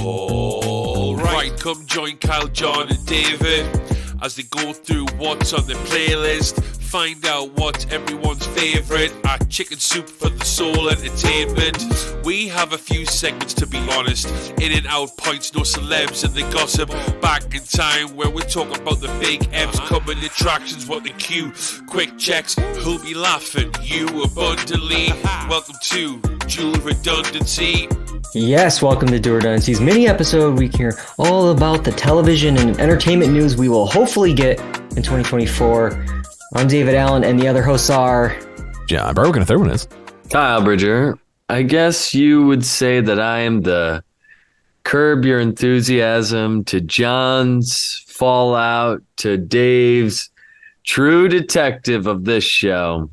Alright, come join Kyle, John and David as they go through what's on the playlist, find out what's everyone's favourite at Chicken Soup for the Soul Entertainment. We have a few segments, to be honest, in and out points, no celebs and the gossip, back in time where we talk about the big M's coming attractions, what the queue, quick checks, who'll be laughing, you abundantly. Welcome to Dual Redundancy. Yes, welcome to Dual Redundancy's mini episode. We can hear all about the television and entertainment news we will hopefully get in 2024. I'm David Allen, and the other hosts are... John Berwick, and the third one is... Kyle Bridger. I guess you would say that I am the Curb Your Enthusiasm to John's Fallout to Dave's True Detective of this show.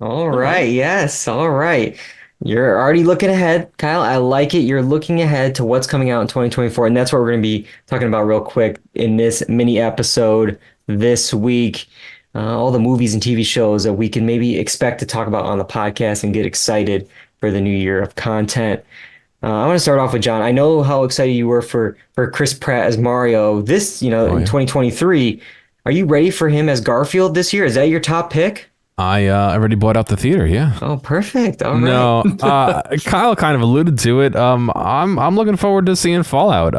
All right, yes, all right. You're already looking ahead, Kyle. I like it. You're looking ahead to what's coming out in 2024, and that's what we're going to be talking about real quick in this mini episode this week. All the movies and TV shows that we can maybe expect to talk about on the podcast and get excited for the new year of content. I want to start off with John. I know how excited you were for Chris Pratt as Mario in 2023. Are you ready for him as Garfield this year? Is that your top pick? I already bought out the theater, yeah. Oh, perfect. All right. No, Kyle kind of alluded to it. I'm looking forward to seeing Fallout.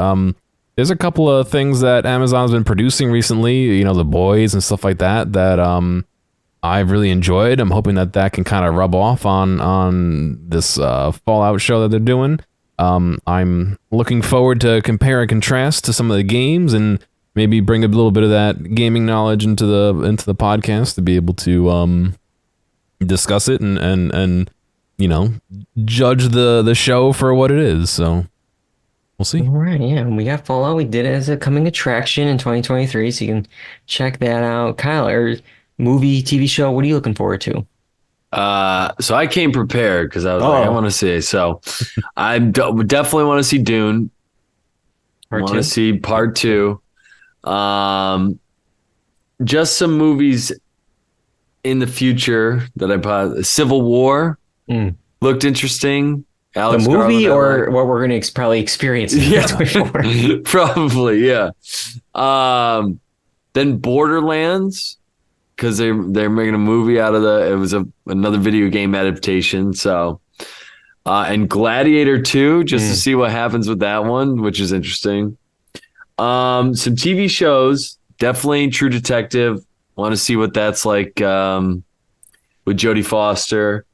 There's a couple of things that Amazon's been producing recently, The Boys and stuff like that I've really enjoyed. I'm hoping that can kind of rub off on this Fallout show that they're doing. I'm looking forward to compare and contrast to some of the games and maybe bring a little bit of that gaming knowledge into the podcast to be able to discuss it and judge the show for what it is. So we'll see. All right, yeah. We got Fallout. We did it as a coming attraction in 2023, so you can check that out. Kyle, or movie, TV show, what are you looking forward to? So I came prepared because I was like, I want to see. So I definitely want to see Dune. I want to see part 2. Just some movies in the future that I bought. Civil War looked interesting. Alex the movie Garland, or what we're going to probably experience in 2024? Probably, yeah. Then Borderlands, because they're making a movie out of it was another video game adaptation. So, and Gladiator 2, just to see what happens with that one, which is interesting. Some TV shows, definitely True Detective. Want to see what that's like with Jodie Foster.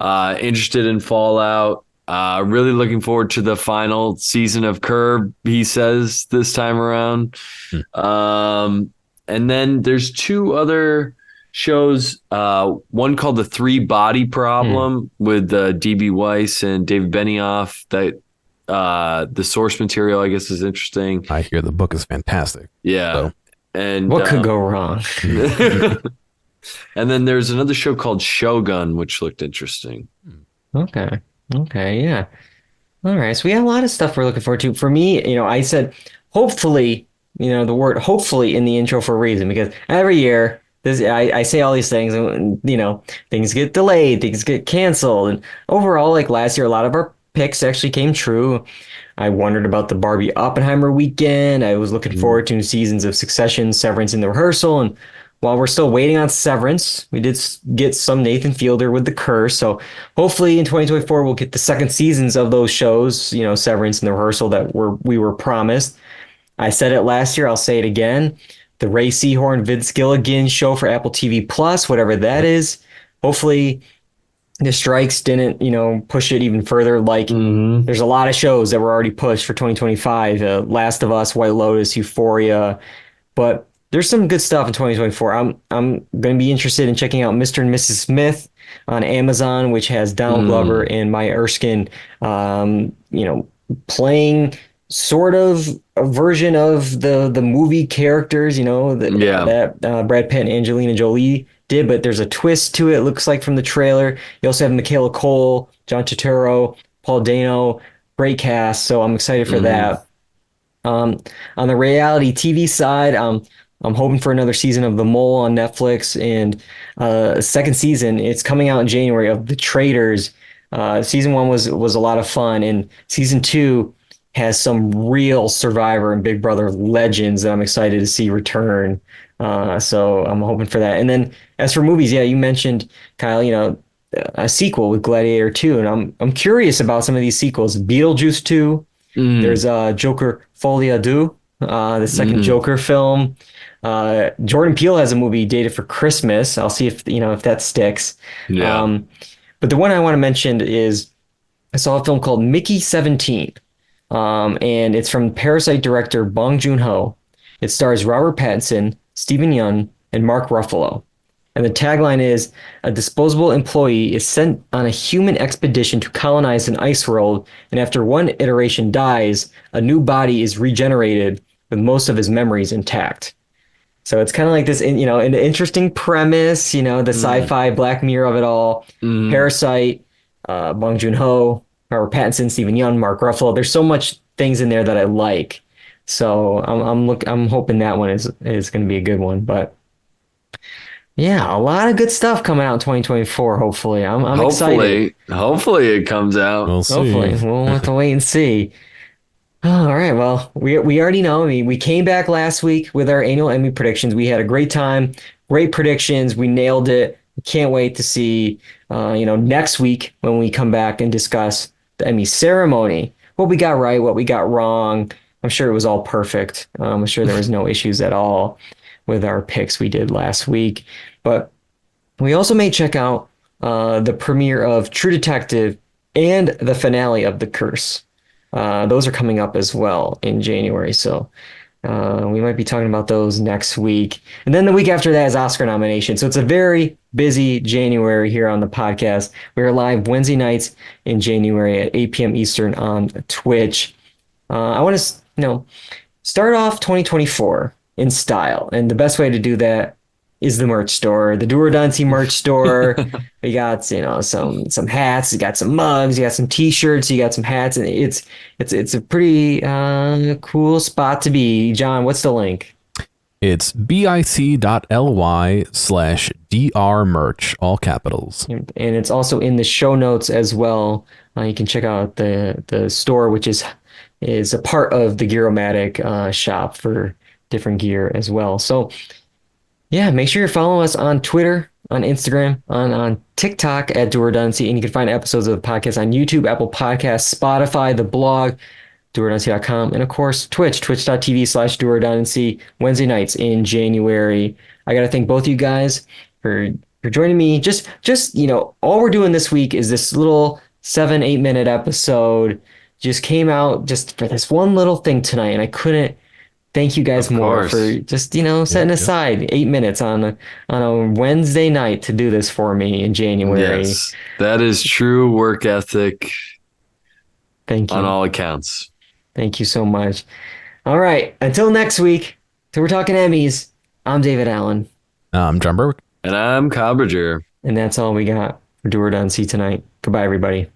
Interested in Fallout. Really looking forward to the final season of Curb, he says, this time around. And then there's 2 other shows. One called The 3-Body Problem with D.B. Weiss and David Benioff. That the source material, I guess, is interesting. I hear the book is fantastic. Yeah. So. And what could go wrong? And then there's another show called Shogun, which looked interesting. Okay, yeah. All right, so we have a lot of stuff we're looking forward to. For me, I said hopefully, the word hopefully in the intro for a reason, because every year I say all these things and, things get delayed, things get canceled. And overall, like last year, a lot of our picks actually came true. I wondered about the Barbie Oppenheimer weekend. I was looking forward to seasons of Succession, Severance, and The Rehearsal. And while we're still waiting on Severance, we did get some Nathan Fielder with The Curse. So hopefully in 2024, we'll get the second seasons of those shows, Severance and The Rehearsal that we were promised. I said it last year. I'll say it again. The Ray Seahorn, Vince Gilligan show for Apple TV Plus, whatever that is. Hopefully the strikes didn't, push it even further. Like there's a lot of shows that were already pushed for 2025. Last of Us, White Lotus, Euphoria. But there's some good stuff in 2024. I'm going to be interested in checking out Mr. and Mrs. Smith on Amazon, which has Donald Glover and Maya Erskine, playing sort of a version of the movie characters, that Brad Pitt and Angelina Jolie did, but there's a twist to it. It looks like from the trailer. You also have Michaela Cole, John Turturro, Paul Dano, great cast. So I'm excited for that. On the reality TV side, I'm hoping for another season of The Mole on Netflix, and second season, it's coming out in January, of The Traitors. Season 1 was a lot of fun, and season 2 has some real Survivor and Big Brother legends that I'm excited to see return. So I'm hoping for that. And then as for movies, yeah, you mentioned, Kyle, a sequel with Gladiator 2, and I'm curious about some of these sequels. Beetlejuice 2, there's Joker Folie à Deux, the second Joker film. Jordan Peele has a movie dated for Christmas. I'll see if that sticks. Yeah. But the one I want to mention is I saw a film called Mickey 17. And it's from Parasite director Bong Joon-ho. It stars Robert Pattinson, Stephen Yeun, and Mark Ruffalo. And the tagline is, a disposable employee is sent on a human expedition to colonize an ice world, and after one iteration dies, a new body is regenerated with most of his memories intact. So it's kind of like this, an interesting premise, the sci-fi Black Mirror of it all. Parasite, Bong Joon-ho, Robert Pattinson, Stephen Yeun, Mark Ruffalo. There's so much things in there that I like. So I'm hoping that one is going to be a good one. But yeah, a lot of good stuff coming out in 2024. Hopefully, I'm excited. Hopefully it comes out. We'll see. Hopefully, we'll have to wait and see. All right. Well, we already know. I mean, we came back last week with our annual Emmy predictions. We had a great time, great predictions. We nailed it. Can't wait to see, next week when we come back and discuss the Emmy ceremony. What we got right, what we got wrong. I'm sure it was all perfect. I'm sure there was no issues at all with our picks we did last week. But we also may check out the premiere of True Detective and the finale of The Curse. Those are coming up as well in January. So we might be talking about those next week. And then the week after that is Oscar nomination. So it's a very busy January here on the podcast. We're live Wednesday nights in January at 8 p.m. Eastern on Twitch. I want to, start off 2024 in style. And the best way to do that is the merch store, the Dual Redundancy merch store. We got, some hats, you got some mugs, you got some t-shirts, you got some hats, and it's a pretty cool spot to be. John, what's the link? It's bit.ly/dr merch, all capitals. And it's also in the show notes as well. You can check out the store, which is a part of the Gearomatic shop for different gear as well. So yeah, make sure you're following us on Twitter, on Instagram, on TikTok at Dual Redundancy, and you can find episodes of the podcast on YouTube, Apple Podcasts, Spotify, the blog, dualredundancy.com, and of course twitch.tv/Dual Redundancy, Wednesday nights in January. I got to thank both you guys for joining me. Just all we're doing this week is this little 7-8 minute episode. Just came out just for this one little thing tonight, and I couldn't thank you guys more for just, setting aside 8 minutes on a Wednesday night to do this for me in January. Yes, that is true work ethic. Thank you. On all accounts. Thank you so much. All right. Until next week, till we're talking Emmys, I'm David Allen. I'm John Berwick. And I'm Kyle Bridger. And that's all we got for Dual Redundancy tonight. Goodbye, everybody.